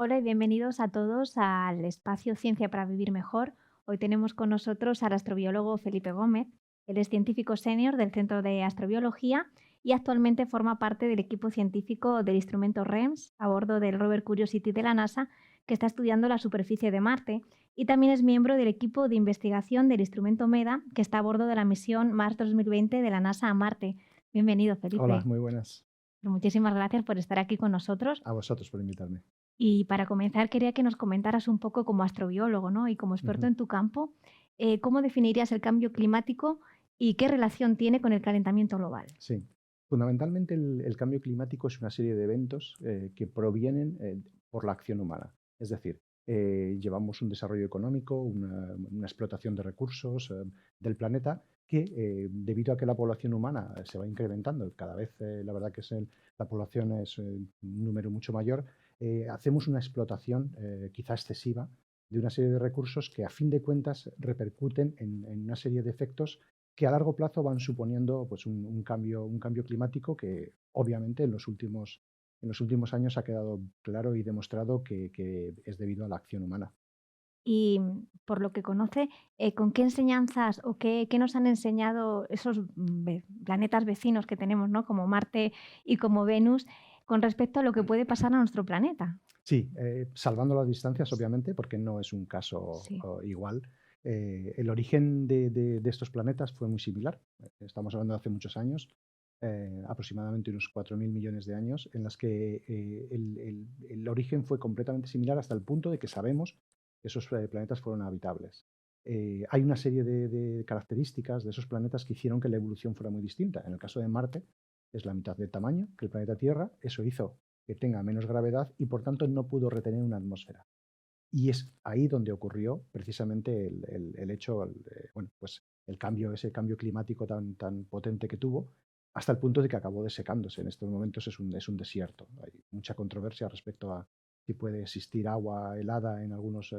Hola y bienvenidos a todos al espacio Ciencia para Vivir Mejor. Hoy tenemos con nosotros al astrobiólogo Felipe Gómez. Él es científico senior del Centro de Astrobiología y actualmente forma parte del equipo científico del instrumento REMS a bordo del rover Curiosity de la NASA, que está estudiando la superficie de Marte. Y también es miembro del equipo de investigación del instrumento MEDA, que está a bordo de la misión Mars 2020 de la NASA a Marte. Bienvenido, Hola, Felipe. muy buenas. Muchísimas gracias por estar aquí con nosotros. A vosotros por invitarme. Y para comenzar, quería que nos comentaras un poco como astrobiólogo, ¿no? Y como experto Ujú. en tu campo, ¿cómo definirías el cambio climático y qué relación tiene con el calentamiento global? Sí. Fundamentalmente el cambio climático es una serie de eventos que provienen por la acción humana. Es decir, llevamos un desarrollo económico, una explotación de recursos del planeta que, debido a que la población humana se va incrementando, cada vez la verdad que la población es un número mucho mayor, hacemos una explotación quizá excesiva de una serie de recursos que a fin de cuentas repercuten en una serie de efectos que a largo plazo van suponiendo pues, un cambio climático que obviamente en los últimos años ha quedado claro y demostrado que es debido a la acción humana. Y por lo que conoce, ¿con qué enseñanzas o qué nos han enseñado esos planetas vecinos que tenemos, ¿no? Como Marte y como Venus, con respecto a lo que puede pasar a nuestro planeta? Sí, salvando las distancias, obviamente, porque no es un caso Sí. igual. El origen de estos planetas fue muy similar. Estamos hablando de hace muchos años, aproximadamente unos 4.000 millones de años, en las que el origen fue completamente similar hasta el punto de que sabemos que esos planetas fueron habitables. Hay una serie de características de esos planetas que hicieron que la evolución fuera muy distinta. En el caso de Marte, es la mitad de tamaño que el planeta Tierra. Eso hizo que tenga menos gravedad y por tanto no pudo retener una atmósfera. Y es ahí donde ocurrió precisamente el hecho, bueno, pues ese cambio climático tan potente que tuvo, hasta el punto de que acabó desecándose. En estos momentos es un desierto. Hay mucha controversia respecto a si puede existir agua helada en algunos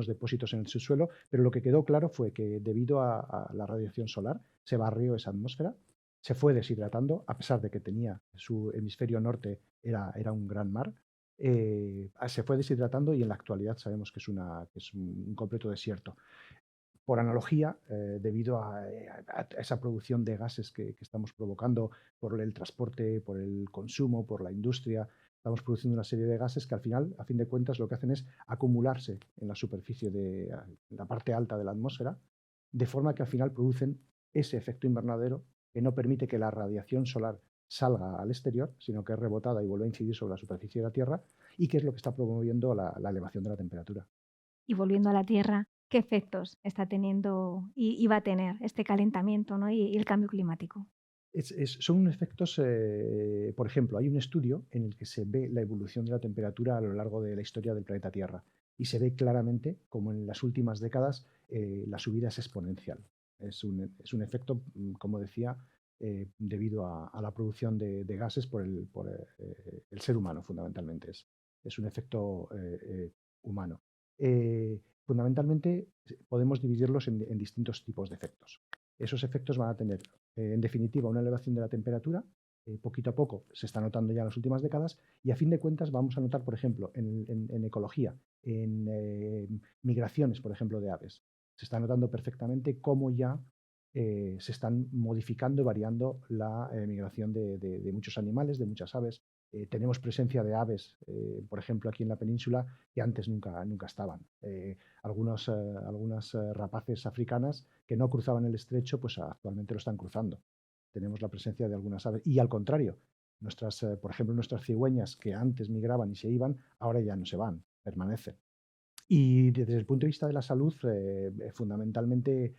depósitos en el subsuelo, pero lo que quedó claro fue que debido a la radiación solar se barrió esa atmósfera, se fue deshidratando, a pesar de que tenía su hemisferio norte, era un gran mar, se fue deshidratando y en la actualidad sabemos que es un completo desierto. Por analogía, debido a esa producción de gases que estamos provocando por el transporte, por el consumo, por la industria, estamos produciendo una serie de gases que al final, a fin de cuentas, lo que hacen es acumularse en la superficie en la parte alta de la atmósfera, de forma que al final producen ese efecto invernadero que no permite que la radiación solar salga al exterior, sino que es rebotada y vuelve a incidir sobre la superficie de la Tierra, y que es lo que está promoviendo la elevación de la temperatura. Y volviendo a la Tierra, ¿qué efectos está teniendo y va a tener este calentamiento, ¿no? Y el cambio climático? Son efectos, por ejemplo, hay un estudio en el que se ve la evolución de la temperatura a lo largo de la historia del planeta Tierra y se ve claramente como en las últimas décadas la subida es exponencial. Es un efecto, como decía, debido a la producción de gases por el ser humano, fundamentalmente. Es un efecto humano. Fundamentalmente, podemos dividirlos en distintos tipos de efectos. Esos efectos van a tener en definitiva, una elevación de la temperatura, poquito a poco se está notando ya en las últimas décadas y a fin de cuentas vamos a notar, por ejemplo, en ecología, en migraciones, por ejemplo, de aves. Se está notando perfectamente cómo ya se están modificando y variando la migración de muchos animales, de muchas aves. Tenemos presencia de aves, por ejemplo, aquí en la península, que antes nunca estaban. Algunas rapaces africanas que no cruzaban el estrecho, pues actualmente lo están cruzando. Tenemos la presencia de algunas aves. Y al contrario, por ejemplo, nuestras cigüeñas que antes migraban y se iban, ahora ya no se van, permanecen. Y desde el punto de vista de la salud, fundamentalmente,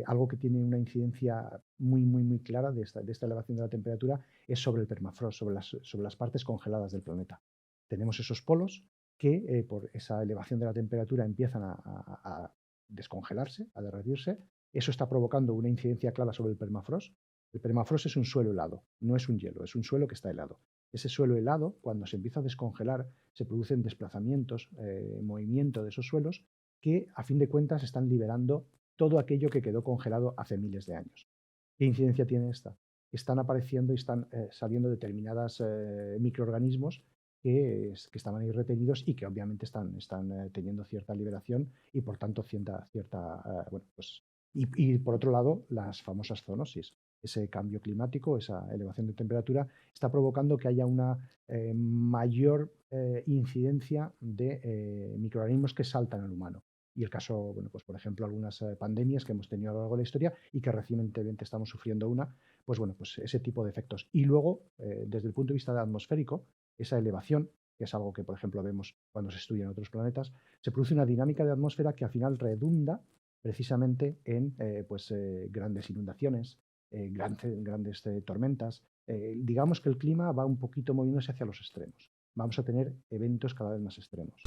algo que tiene una incidencia muy, muy, muy clara de esta elevación de la temperatura es sobre el permafrost, sobre las partes congeladas del planeta. Tenemos esos polos que, por esa elevación de la temperatura, empiezan a descongelarse, a derretirse. Eso está provocando una incidencia clara sobre el permafrost. El permafrost es un suelo helado, no es un hielo, es un suelo que está helado. Ese suelo helado, cuando se empieza a descongelar, se producen desplazamientos, movimiento de esos suelos que, a fin de cuentas, están liberando todo aquello que quedó congelado hace miles de años. ¿Qué incidencia tiene esta? Están apareciendo y están saliendo determinados microorganismos que estaban ahí retenidos y que obviamente están teniendo cierta liberación y por tanto bueno, pues, y por otro lado, las famosas zoonosis. Ese cambio climático, esa elevación de temperatura, está provocando que haya una mayor incidencia de microorganismos que saltan al humano. Y el caso, bueno, pues por ejemplo, algunas pandemias que hemos tenido a lo largo de la historia y que recientemente estamos sufriendo una, pues bueno, pues ese tipo de efectos. Y luego, desde el punto de vista atmosférico, esa elevación, que es algo que, por ejemplo, vemos cuando se estudian otros planetas, se produce una dinámica de atmósfera que al final redunda precisamente en grandes inundaciones, grandes tormentas. Digamos que el clima va un poquito moviéndose hacia los extremos. Vamos a tener eventos cada vez más extremos.